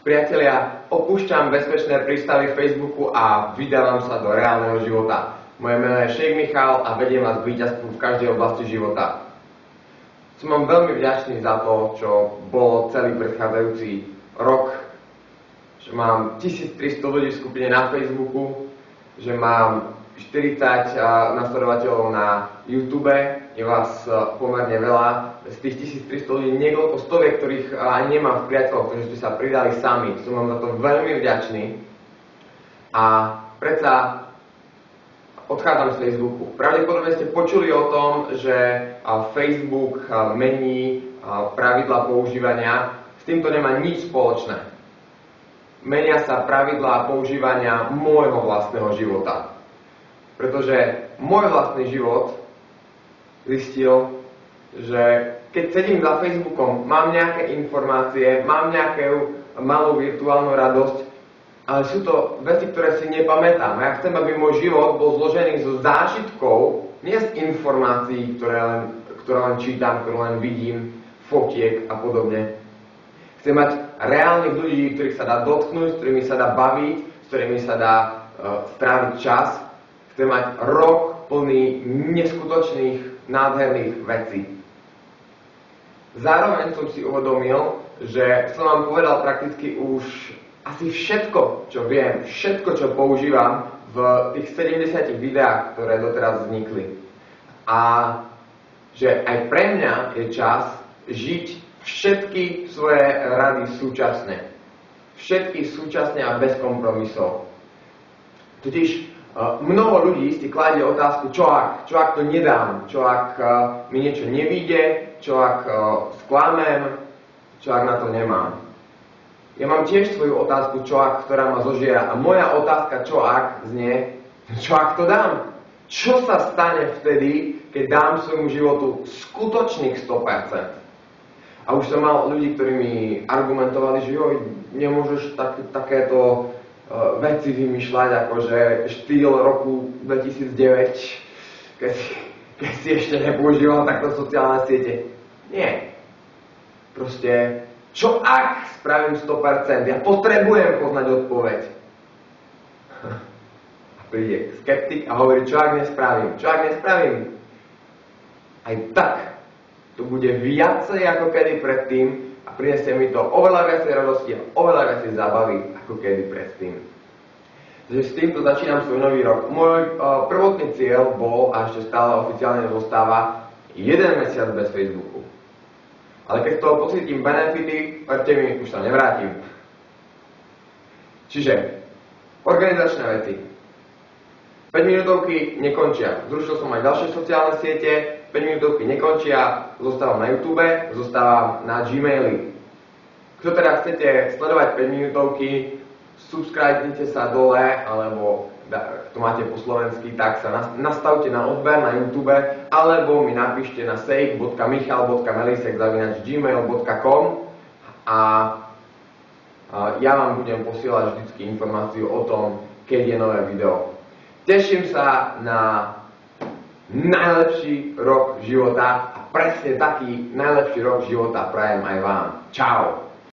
Priatelia, opúšťam bezpečné prístavy Facebooku a vydávam sa do reálneho života. Moje meno je Šejk Michal a vediem vás k víťazstvu v každej oblasti života. Som vám veľmi vďačný za to, čo bolo celý predchádzajúci rok, že mám 1300 ľudí v skupine na Facebooku, že mám 40 nasledovateľov na YouTube, je vás pomerne veľa. Z tých 1300 ľudí niekoľko stoviek, ktorých ani nemám v priateľoch, pretože ste sa pridali sami. Som vám za to veľmi vďačný. A predsa odchádzam z Facebooku. Pravdepodobne ste počuli o tom, že Facebook mení pravidlá používania. S týmto nemá nič spoločné. Menia sa pravidlá používania môjho vlastného života. Pretože môj vlastný život zistil, že keď sedím za Facebookom, mám nejaké informácie, mám nejakú malú virtuálnu radosť, ale sú to veci, ktoré si nepamätám. A ja chcem, aby môj život bol zložený zo zážitkov, nie z informácií, ktoré len čítam, ktoré len vidím, fotiek a podobne. Chcem mať reálnych ľudí, ktorých sa dá dotknúť, s ktorými sa dá baviť, s ktorými sa dá stráviť čas. Chcem mať rok plný neskutočných, nádherných vecí. Zároveň som si uvedomil, že som vám povedal prakticky už asi všetko, čo viem, všetko, čo používam v tých 70 videách, ktoré doteraz vznikli. A že aj pre mňa je čas žiť všetky svoje rady súčasne. Všetky súčasne a bez kompromisov. Totiž mnoho ľudí si kladie otázku, čo ak to nedám, čo ak mi niečo nevyjde, čo ak sklamem, čo ak na to nemám. Ja mám tiež svoju otázku, čo ak, ktorá ma zožiera. A moja otázka, čo ak, znie, čo ak to dám? Čo sa stane vtedy, keď dám svojmu životu skutočných 100%? A už som mal ľudí, ktorí mi argumentovali, že joj, nemôžeš takéto veci vymýšľať, akože štýl roku 2009, keď si ešte nepoužíval takto sociálne siete. Nie. Proste, čo ak spravím 100%? Ja potrebujem poznať odpoveď. A príde skeptik a hovorí, čo ak nespravím? Čo ak nespravím? Aj tak to bude viacej ako kedy predtým, a prinesie mi to oveľa viacej radosti a oveľa viacej zábavy ako kedy predtým. Takže s týmto začínam svoj nový rok. Môj prvotný cieľ bol, a ešte stále oficiálne zostáva, 1 mesiac bez Facebooku. Ale keď z toho pocítim benefity, verte mi, už sa nevrátim. Čiže, organizačné veci. 5 minútovky nekončia. Zrušil som aj ďalšie sociálne siete, 5 minútovky nekončia, zostávam na YouTube, zostávam na Gmaili. Kto teda chcete sledovať 5 minútovky, subscribnite sa dole, alebo to máte po slovensky, tak sa nastavte na odber na YouTube, alebo mi napíšte na sejk.michal.melisek@gmail.com a ja vám budem posielať vždycky informáciu o tom, keď je nové video. Teším sa na najlepší rok života a presne taký najlepší rok života prajem aj vám. Čau!